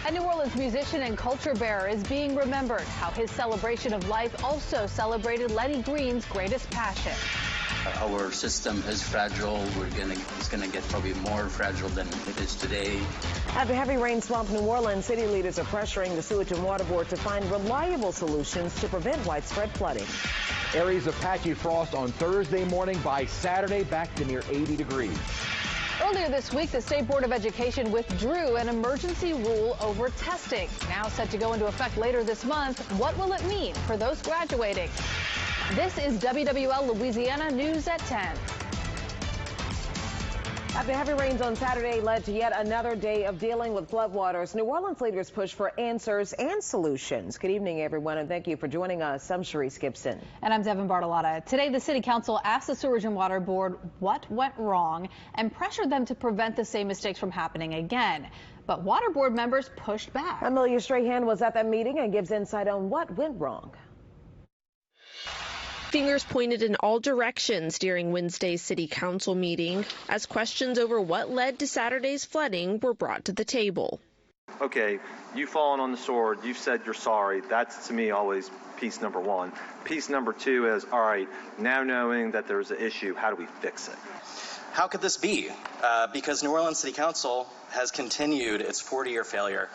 A New Orleans musician and culture bearer is being remembered. How his celebration of life also celebrated Lenny Green's greatest passion. Our system is fragile. It's gonna get probably more fragile than it is today. After heavy rain swamped New Orleans, city leaders are pressuring the Sewage and Water Board to find reliable solutions to prevent widespread flooding. Areas of patchy frost on Thursday morning. By Saturday, back to near 80 degrees. Earlier this week, the State Board of Education withdrew an emergency rule over testing. Now set to go into effect later this month. What will it mean for those graduating? This is WWL Louisiana News at 10. After heavy rains on Saturday led to yet another day of dealing with floodwaters, New Orleans leaders push for answers and solutions. Good evening, everyone, and thank you for joining us. I'm Charisse Gibson. And I'm Devin Bartolotta. Today, the City Council asked the Sewage and Water Board what went wrong and pressured them to prevent the same mistakes from happening again. But Water Board members pushed back. Amelia Strahan was at that meeting and gives insight on what went wrong. Fingers pointed in all directions during Wednesday's City Council meeting as questions over what led to Saturday's flooding were brought to the table. Okay, you've fallen on the sword. You've said you're sorry. That's, to me, always piece number one. Piece number two is, all right, now knowing that there's an issue, how do we fix it? How could this be? Because New Orleans City Council has continued its 40-year failure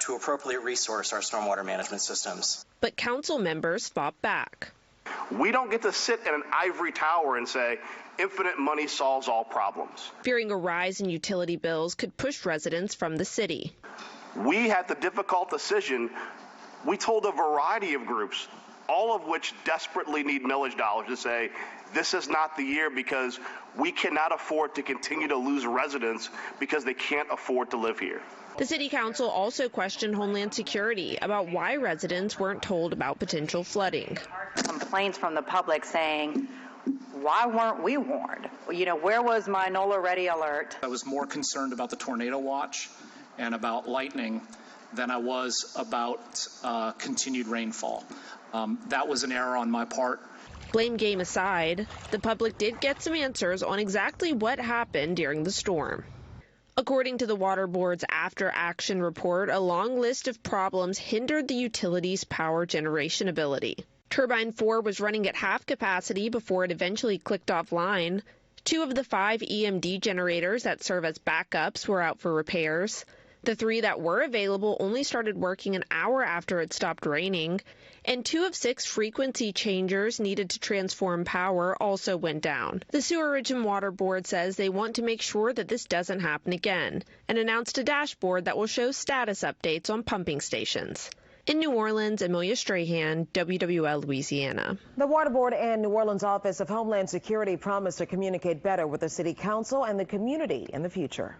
to appropriately resource our stormwater management systems. But council members fought back. We don't get to sit in an ivory tower and say infinite money solves all problems. Fearing a rise in utility bills could push residents from the city. We had the difficult decision. We told a variety of groups, all of which desperately need millage dollars, to say this is not the year because we cannot afford to continue to lose residents because they can't afford to live here. The City Council also questioned Homeland Security about why residents weren't told about potential flooding. Complaints from the public saying, why weren't we warned? You know, where was my NOLA ready alert? I was more concerned about the tornado watch and about lightning than I was about continued rainfall. That was an error on my part. Blame game aside, the public did get some answers on exactly what happened during the storm. According to the Water Board's After Action report, a long list of problems hindered the utility's power generation ability. Turbine 4 was running at half capacity before it eventually clicked offline. 2 of the 5 EMD generators that serve as backups were out for repairs. The 3 that were available only started working an hour after it stopped raining. And 2 of 6 frequency changers needed to transform power also went down. The Sewerage and Water Board says they want to make sure that this doesn't happen again and announced a dashboard that will show status updates on pumping stations. In New Orleans, Amelia Strahan, WWL Louisiana. The Water Board and New Orleans Office of Homeland Security promise to communicate better with the City Council and the community in the future.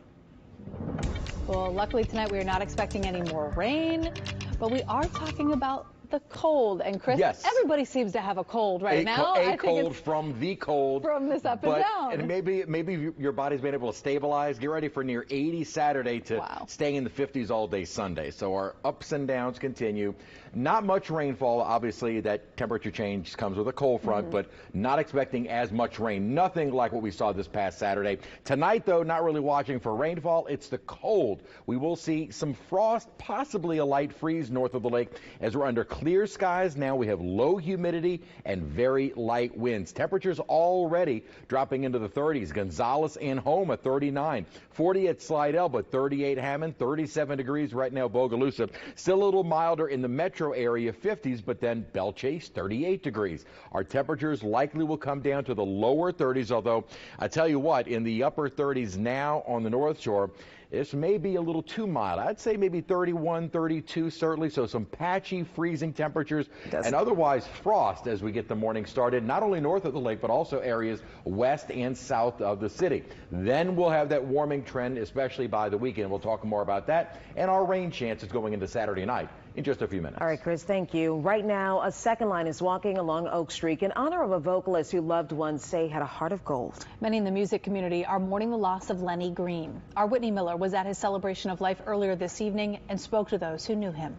Well, luckily tonight we are not expecting any more rain, but we are talking about the cold. And Chris, yes, everybody seems to have a cold right now. A cold from the cold. From this up and down. And maybe your body's been able to stabilize. Get ready for near 80 Saturday to staying in the 50s all day Sunday. So our ups and downs continue. Not much rainfall. Obviously, that temperature change comes with a cold front, but not expecting as much rain. Nothing like what we saw this past Saturday. Tonight, though, not really watching for rainfall. It's the cold. We will see some frost, possibly a light freeze north of the lake as we're under clear skies. Now we have low humidity and very light winds. Temperatures already dropping into the 30s. Gonzales and Homa 39, 40 at Slidell, but 38 Hammond, 37 degrees right now Bogalusa. Still a little milder in the metro area, 50s, but then Belle Chase 38 degrees. Our temperatures likely will come down to the lower 30s, although I tell you what, in the upper 30s now on the North Shore, this may be a little too mild. I'd say maybe 31, 32 certainly, so some patchy freezing temperatures and otherwise frost as we get the morning started, not only north of the lake, but also areas west and south of the city. Then we'll have that warming trend, especially by the weekend. We'll talk more about that and our rain chances going into Saturday night in just a few minutes. All right, Chris, thank you. Right now, a second line is walking along Oak Street in honor of a vocalist who loved ones say had a heart of gold. Many in the music community are mourning the loss of Lenny Green. Our Whitney Miller was at his celebration of life earlier this evening and spoke to those who knew him.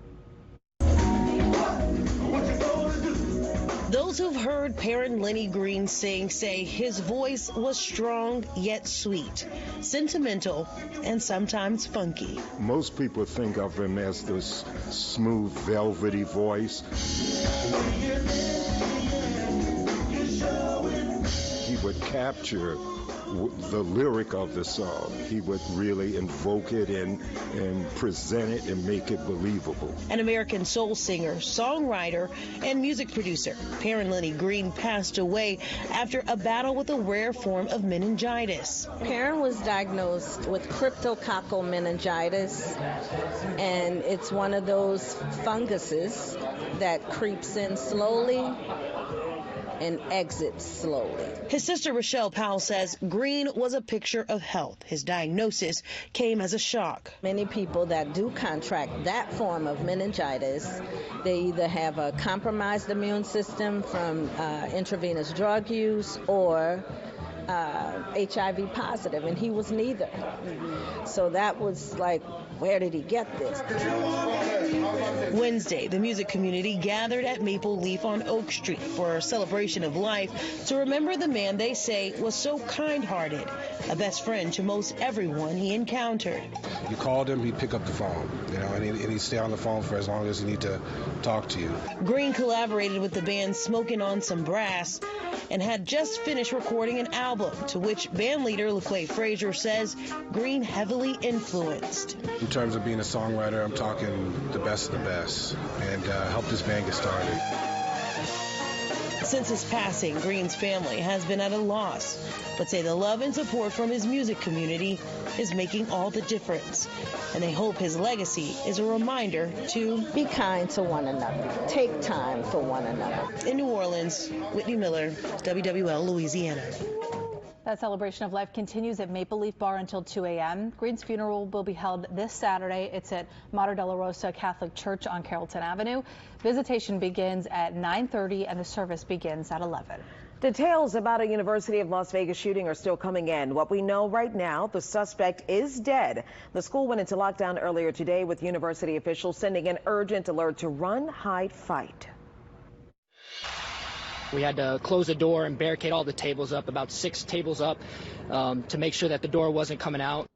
Those who've heard parent Lenny Green sing say his voice was strong yet sweet, sentimental, and sometimes funky. Most people think of him as this smooth, velvety voice. He would capture the lyric of the song. He would really invoke it and present it and make it believable. An American soul singer, songwriter, and music producer, Parent Lenny Green passed away after a battle with a rare form of meningitis. Parent was diagnosed with cryptococcal meningitis, and it's one of those funguses that creeps in slowly and exits slowly. His sister Rochelle Powell says Green was a picture of health. His diagnosis came as a shock. Many people that do contract that form of meningitis, they either have a compromised immune system from intravenous drug use or HIV positive, and he was neither. So that was like, where did he get this? Wednesday, the music community gathered at Maple Leaf on Oak Street for a celebration of life to remember the man they say was so kind-hearted, a best friend to most everyone he encountered. You called him, he'd pick up the phone, and he'd stay on the phone for as long as he need to talk to you. Green collaborated with the band Smoking on Some Brass and had just finished recording an album to which band leader LaQuay Frazier says Green heavily influenced. In terms of being a songwriter, I'm talking the best of the best, and helped this band get started. Since his passing, Green's family has been at a loss, but say the love and support from his music community is making all the difference. And they hope his legacy is a reminder to be kind to one another. Take time for one another. In New Orleans, Whitney Miller, WWL Louisiana. That celebration of life continues at Maple Leaf Bar until 2 a.m. Green's funeral will be held this Saturday. It's at Mater Della Rosa Catholic Church on Carrollton Avenue. Visitation begins at 9:30 and the service begins at 11. Details about a University of Las Vegas shooting are still coming in. What we know right now, the suspect is dead. The school went into lockdown earlier today with university officials sending an urgent alert to run, hide, fight. We had to close the door and barricade all the tables up, about 6 tables up, to make sure that the door wasn't coming out.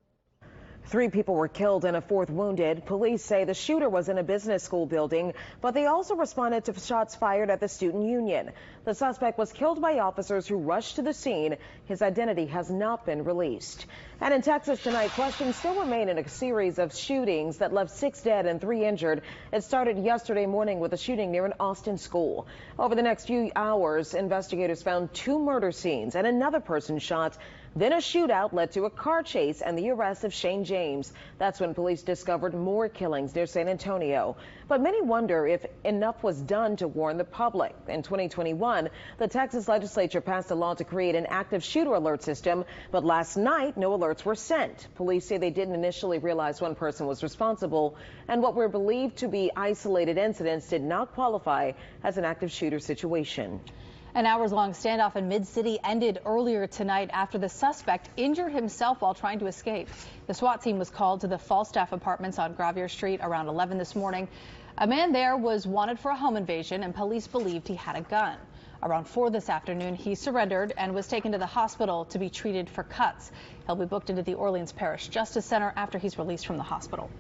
3 people were killed and a 4th wounded. Police say the shooter was in a business school building, but they also responded to shots fired at the student union. The suspect was killed by officers who rushed to the scene. His identity has not been released. And in Texas tonight, questions still remain in a series of shootings that left 6 dead and 3 injured. It started yesterday morning with a shooting near an Austin school. Over the next few hours, investigators found 2 murder scenes and another person shot. Then a shootout led to a car chase and the arrest of Shane James. That's when police discovered more killings near San Antonio. But many wonder if enough was done to warn the public. In 2021, the Texas legislature passed a law to create an active shooter alert system, but last night no alerts were sent. Police say they didn't initially realize one person was responsible, and what were believed to be isolated incidents did not qualify as an active shooter situation. An hours-long standoff in Mid-City ended earlier tonight after the suspect injured himself while trying to escape. The SWAT team was called to the Falstaff Apartments on Gravier Street around 11 this morning. A man there was wanted for a home invasion, and police believed he had a gun. Around 4 this afternoon, he surrendered and was taken to the hospital to be treated for cuts. He'll be booked into the Orleans Parish Justice Center after he's released from the hospital.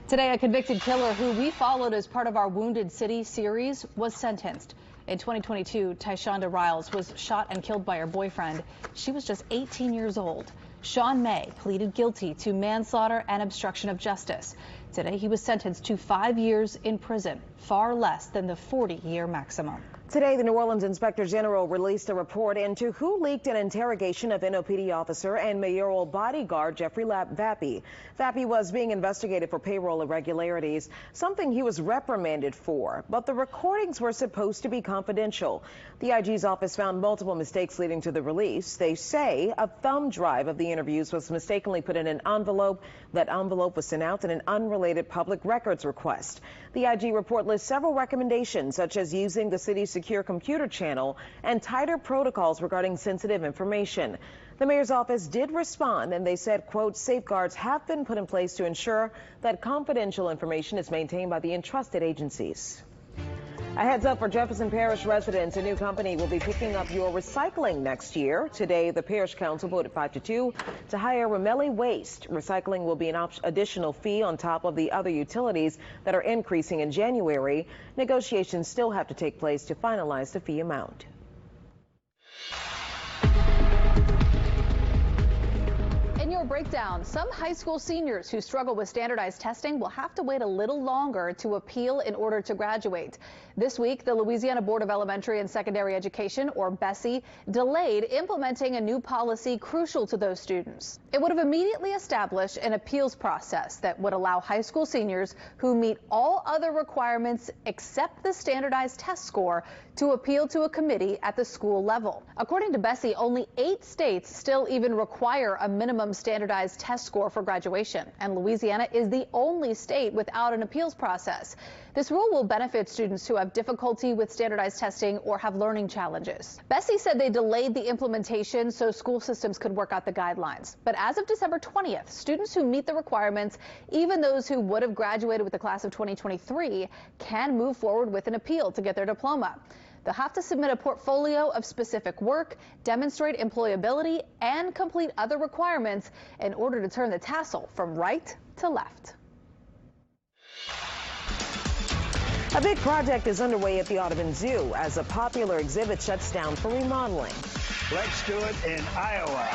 Today, a convicted killer who we followed as part of our Wounded City series was sentenced. In 2022, Tyshonda Riles was shot and killed by her boyfriend. She was just 18 years old. Sean May pleaded guilty to manslaughter and obstruction of justice. Today, he was sentenced to 5 years in prison, far less than the 40-year maximum. Today, the New Orleans Inspector General released a report into who leaked an interrogation of NOPD officer and mayoral bodyguard Jeffrey Vappy. Vappy was being investigated for payroll irregularities, something he was reprimanded for, but the recordings were supposed to be confidential. The IG's office found multiple mistakes leading to the release. They say a thumb drive of the interviews was mistakenly put in an envelope. That envelope was sent out in an unrelated public records request. The IG report lists several recommendations, such as using the city's secure computer channel and tighter protocols regarding sensitive information. The mayor's office did respond, and they said, quote, safeguards have been put in place to ensure that confidential information is maintained by the entrusted agencies. A heads up for Jefferson Parish residents. A new company will be picking up your recycling next year. Today, the Parish Council voted 5-2 to hire Ramelli Waste. Recycling will be an additional fee on top of the other utilities that are increasing in January. Negotiations still have to take place to finalize the fee amount. Breakdown. Some high school seniors who struggle with standardized testing will have to wait a little longer to appeal in order to graduate. This week, the Louisiana Board of Elementary and Secondary Education, or BESE, delayed implementing a new policy crucial to those students. It would have immediately established an appeals process that would allow high school seniors who meet all other requirements except the standardized test score to appeal to a committee at the school level. According to BESE, only 8 states still even require a minimum standardized test score for graduation, and Louisiana is the only state without an appeals process. This rule will benefit students who have difficulty with standardized testing or have learning challenges. BESE said they delayed the implementation so school systems could work out the guidelines. But as of December 20th, students who meet the requirements, even those who would have graduated with the class of 2023, can move forward with an appeal to get their diploma. They'll have to submit a portfolio of specific work, demonstrate employability, and complete other requirements in order to turn the tassel from right to left. A big project is underway at the Audubon Zoo as a popular exhibit shuts down for remodeling. Let's do it in Iowa.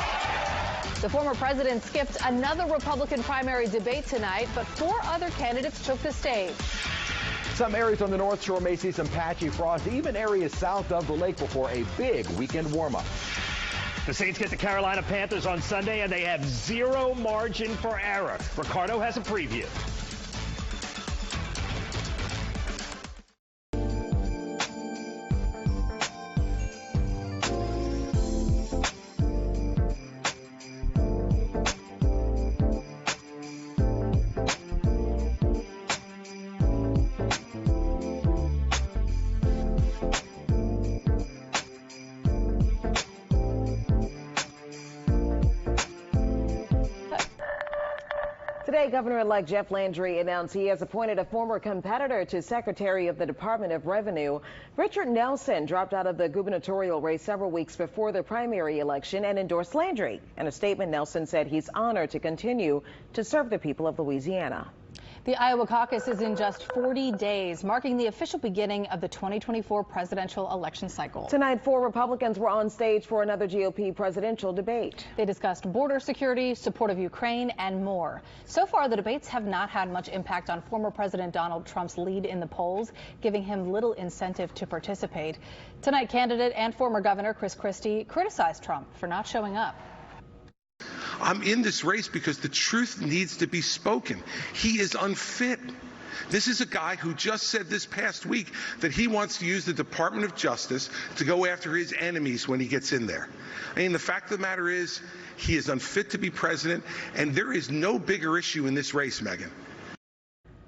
The former president skipped another Republican primary debate tonight, but 4 other candidates took the stage. Some areas on the North Shore may see some patchy frost, even areas south of the lake before a big weekend warm-up. The Saints get the Carolina Panthers on Sunday, and they have 0 margin for error. Ricardo has a preview. Today, Governor-elect Jeff Landry announced he has appointed a former competitor to Secretary of the Department of Revenue. Richard Nelson dropped out of the gubernatorial race several weeks before the primary election and endorsed Landry. In a statement, Nelson said he's honored to continue to serve the people of Louisiana. The Iowa caucus is in just 40 days, marking the official beginning of the 2024 presidential election cycle. Tonight, 4 Republicans were on stage for another GOP presidential debate. They discussed border security, support of Ukraine, and more. So far, the debates have not had much impact on former President Donald Trump's lead in the polls, giving him little incentive to participate. Tonight, candidate and former Governor Chris Christie criticized Trump for not showing up. I'm in this race because the truth needs to be spoken. He is unfit. This is a guy who just said this past week that he wants to use the Department of Justice to go after his enemies when he gets in there. I mean, the fact of the matter is he is unfit to be president, and there is no bigger issue in this race, Megan.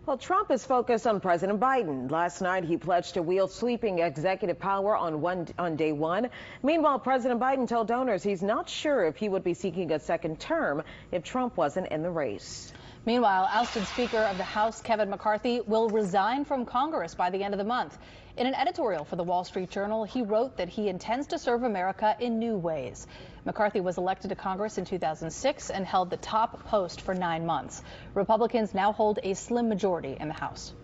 Well, Trump is focused on President Biden. Last night, he pledged to wield sweeping executive power on day one. Meanwhile, President Biden told donors he's not sure if he would be seeking a second term if Trump wasn't in the race. Meanwhile, ousted Speaker of the House Kevin McCarthy will resign from Congress by the end of the month. In an editorial for the Wall Street Journal, he wrote that he intends to serve America in new ways. McCarthy was elected to Congress in 2006 and held the top post for 9 months. Republicans now hold a slim majority in the House.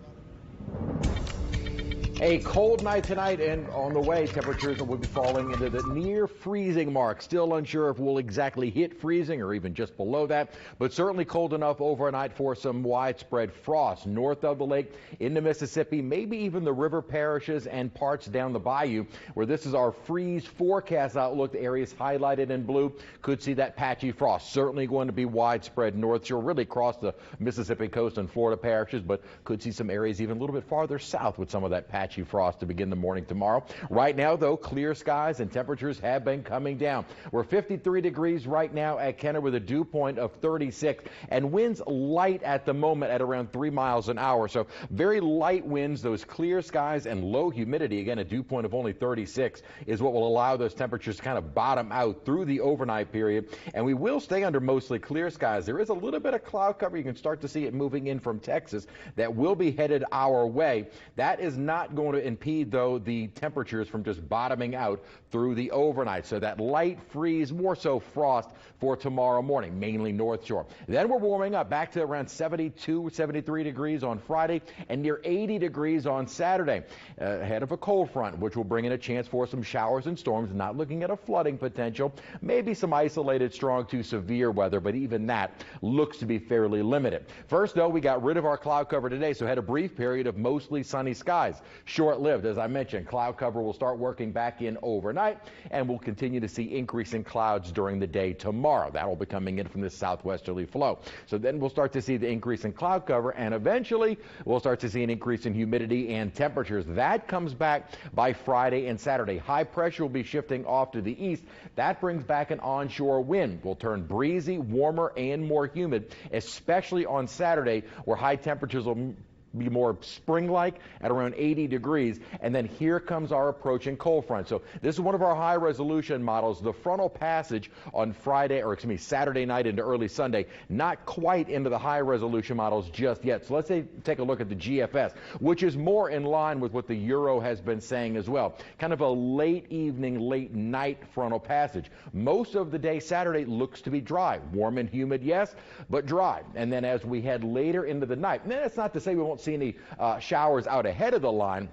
A cold night tonight, and on the way, temperatures will be falling into the near freezing mark. Still unsure if we'll exactly hit freezing or even just below that, but certainly cold enough overnight for some widespread frost north of the lake into Mississippi, maybe even the river parishes and parts down the bayou, where this is our freeze forecast outlook. The areas highlighted in blue could see that patchy frost. Certainly going to be widespread north shore, really across the Mississippi coast and Florida parishes, but could see some areas even a little bit farther south with some of that patchy frost to begin the morning tomorrow. Right now, though, clear skies and temperatures have been coming down. We're 53 degrees right now at Kenner with a dew point of 36 and winds light at the moment at around 3 miles an hour. So very light winds, those clear skies and low humidity. Again, a dew point of only 36 is what will allow those temperatures to kind of bottom out through the overnight period. And we will stay under mostly clear skies. There is a little bit of cloud cover. You can start to see it moving in from Texas that will be headed our way. That is not going to impede, though, the temperatures from just bottoming out through the overnight. So that light freeze, more so frost for tomorrow morning, mainly North Shore. Then we're warming up back to around 72, 73 degrees on Friday and near 80 degrees on Saturday, ahead of a cold front, which will bring in a chance for some showers and storms. Not looking at a flooding potential, maybe some isolated strong to severe weather, but even that looks to be fairly limited. First, though, we got rid of our cloud cover today, so had a brief period of mostly sunny skies. Short-lived, as I mentioned. Cloud cover will start working back in overnight, and we'll continue to see increasing clouds during the day tomorrow. That will be coming in from this southwesterly flow. So then we'll start to see the increase in cloud cover, and eventually we'll start to see an increase in humidity and temperatures. That comes back by Friday and Saturday. High pressure will be shifting off to the east. That brings back an onshore wind. Will turn breezy, warmer, and more humid, especially on Saturday, where high temperatures will be more spring-like at around 80 degrees. And then here comes our approaching cold front. So this is one of our high-resolution models. The frontal passage on Saturday night into early Sunday, not quite into the high-resolution models just yet. So let's take a look at the GFS, which is more in line with what the Euro has been saying as well. Kind of a late evening, late night frontal passage. Most of the day Saturday looks to be dry. Warm and humid, yes, but dry. And then as we head later into the night, and then it's not to say we won't see any showers out ahead of the line,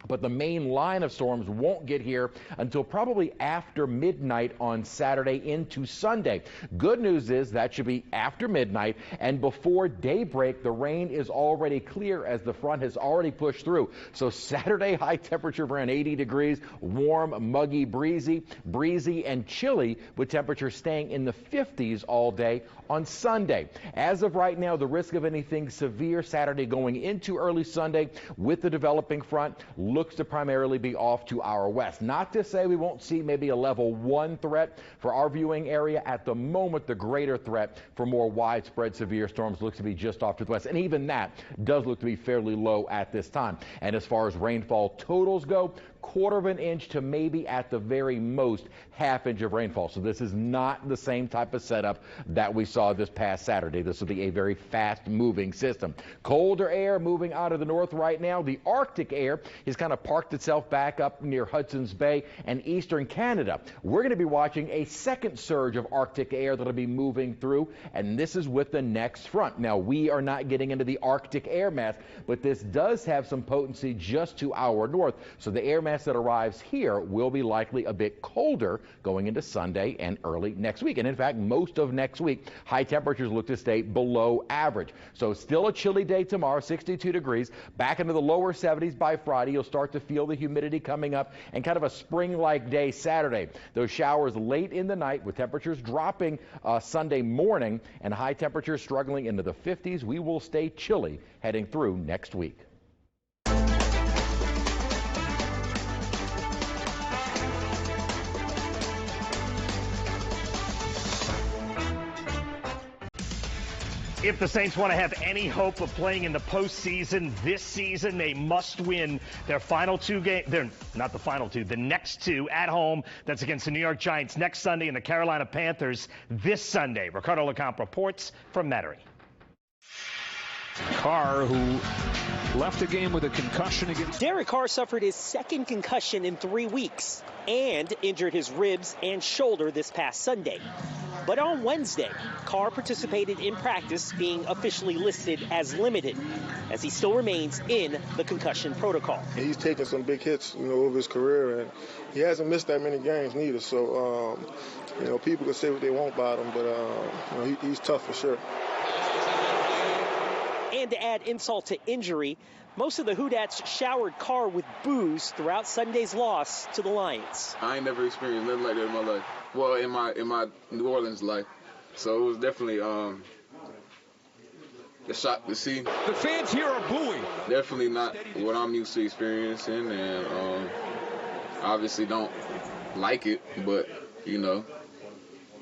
but the main line of storms won't get here until probably after midnight on Saturday into Sunday. Good news is that should be after midnight and before daybreak. The rain is already clear as the front has already pushed through. So Saturday, high temperature of around 80 degrees, warm, muggy, breezy, and chilly, with temperatures staying in the 50s all day on Sunday. As of right now, the risk of anything severe Saturday going into early Sunday with the developing front looks to primarily be off to our west. Not to say we won't see maybe a level 1 threat for our viewing area. At the moment, the greater threat for more widespread severe storms looks to be just off to the west, and even that does look to be fairly low at this time. And as far as rainfall totals go, 1/4 inch to maybe at the very most 1/2 inch of rainfall. So this is not the same type of setup that we saw this past Saturday. This will be a very fast moving system. Colder air moving out of the north right now. The Arctic air has kind of parked itself back up near Hudson's Bay and eastern Canada. We're going to be watching a second surge of Arctic air that'll be moving through, and this is with the next front. Now, we are not getting into the Arctic air mass, but this does have some potency just to our north. So the air mass that arrives here will be likely a bit colder going into Sunday and early next week. And in fact, most of next week, high temperatures look to stay below average. So still a chilly day tomorrow, 62 degrees, back into the lower 70s by Friday. You'll start to feel the humidity coming up, and kind of a spring-like day Saturday. Those showers late in the night with temperatures dropping Sunday morning, and high temperatures struggling into the 50s. We will stay chilly heading through next week. If the Saints want to have any hope of playing in the postseason this season, they must win their final 2 games. They're not the final 2, the next 2 at home. That's against the New York Giants next Sunday and the Carolina Panthers this Sunday. Ricardo LeCompte reports from Metairie. Carr, who left the game with a concussion against... Derek Carr suffered his second concussion in 3 weeks and injured his ribs and shoulder this past Sunday. But on Wednesday, Carr participated in practice, being officially listed as limited, as he still remains in the concussion protocol. He's taken some big hits, over his career, and he hasn't missed that many games neither. So, people can say what they want about him, but he's tough for sure. And to add insult to injury, most of the Houdats showered Carr with booze throughout Sunday's loss to the Lions. I ain't never experienced nothing like that in my life. Well, in my New Orleans life. So it was definitely a shock to see. The fans here are booing. Definitely not what I'm used to experiencing, and obviously don't like it, but,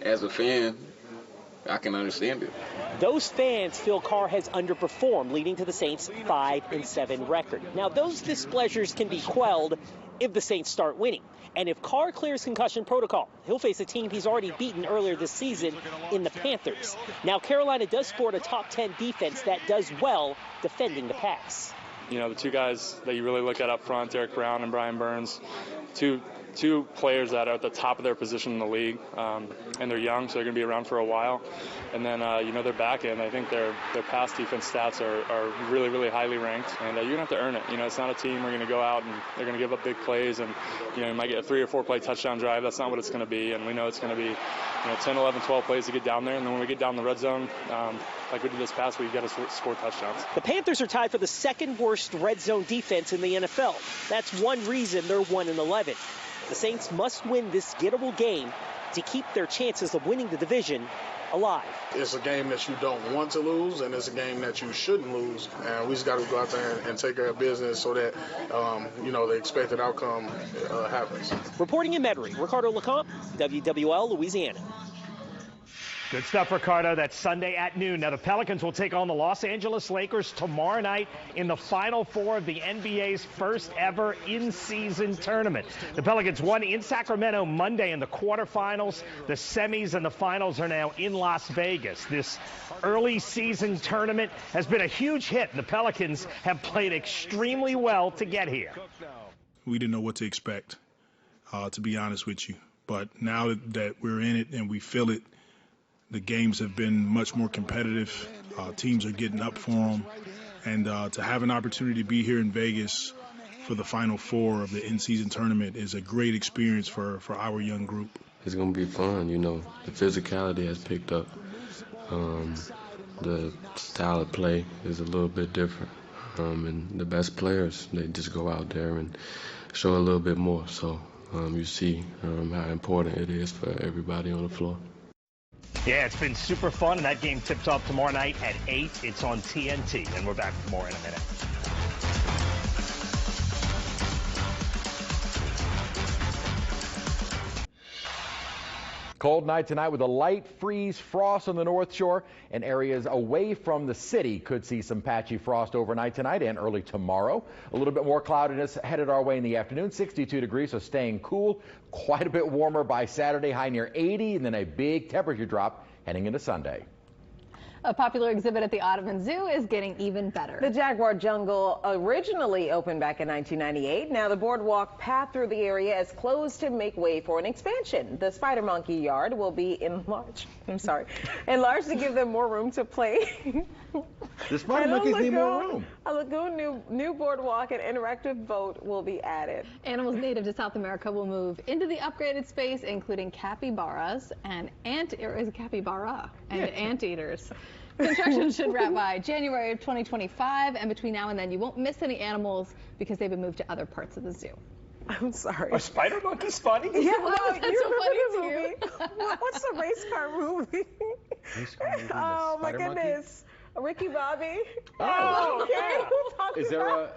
as a fan, I can understand it. Those fans feel Carr has underperformed, leading to the Saints' 5-7 record. Now, those displeasures can be quelled if the Saints start winning. And if Carr clears concussion protocol, he'll face a team he's already beaten earlier this season in the Panthers. Now, Carolina does sport a top 10 defense that does well defending the pass. You know, the two guys that you really look at up front, Derek Brown and Brian Burns, two players that are at the top of their position in the league, and they're young, so they're going to be around for a while. And then, you know, their back end, I think their pass defense stats are really, really highly ranked, and you're going to have to earn it. You know, it's not a team where you're going to go out and they're going to give up big plays, and, you know, you might get a 3 or 4 play touchdown drive. That's not what it's going to be, and we know it's going to be, you know, 10, 11, 12 plays to get down there, and then when we get down the red zone, like we did this past week, you got to score touchdowns. The Panthers are tied for the second worst red zone defense in the NFL. That's one reason they're 1-11. The Saints must win this gettable game to keep their chances of winning the division alive. It's a game that you don't want to lose, and it's a game that you shouldn't lose. And we just got to go out there and take care of business so that, you know, the expected outcome happens. Reporting in Metairie, Ricardo LeCompte, WWL Louisiana. Good stuff, Ricardo. That's Sunday at noon. Now, the Pelicans will take on the Los Angeles Lakers tomorrow night in the Final Four of the NBA's first ever in-season tournament. The Pelicans won in Sacramento Monday in the quarterfinals. The semis and the finals are now in Las Vegas. This early season tournament has been a huge hit. The Pelicans have played extremely well to get here. We didn't know what to expect, to be honest with you. But now that we're in it and we feel it, the games have been much more competitive. Teams are getting up for them. And to have an opportunity to be here in Vegas for the Final Four of the in-season tournament is a great experience for our young group. It's going to be fun, you know. The physicality has picked up. The style of play is a little bit different. And the best players, they just go out there and show a little bit more. So you see how important it is for everybody on the floor. Yeah, it's been super fun, and that game tips off tomorrow night at 8. It's on TNT, and we're back for more in a minute. Cold night tonight with a light freeze frost on the North Shore, and areas away from the city could see some patchy frost overnight tonight and early tomorrow. A little bit more cloudiness headed our way in the afternoon, 62 degrees, so staying cool. Quite a bit warmer by Saturday, high near 80, and then a big temperature drop heading into Sunday. A popular exhibit at the Audubon Zoo is getting even better. The Jaguar Jungle originally opened back in 1998. Now the boardwalk path through the area is closed to make way for an expansion. The Spider Monkey Yard will be enlarged. Enlarged to give them more room to play. The Spider Monkeys need more room. A lagoon, new boardwalk, and interactive boat will be added. Animals native to South America will move into the upgraded space, including capybaras and anteaters. Construction should wrap by January of 2025, and between now and then you won't miss any animals because they've been moved to other parts of the zoo. I'm sorry. Are spider monkeys funny? Yeah, well, that's so funny movie. What's the race car movie? Oh my goodness. Ricky Bobby. Oh, yeah. Is there a?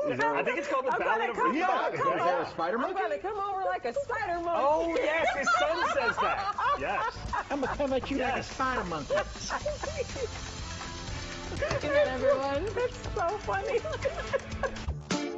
I think it's called the Ballad of Ricky Bobby. Is there a spider monkey? I'm gonna come over like a spider monkey. Oh yes, his son says that. Yes. I'm gonna come at you like a spider monkey. Good night, everyone. That's so funny.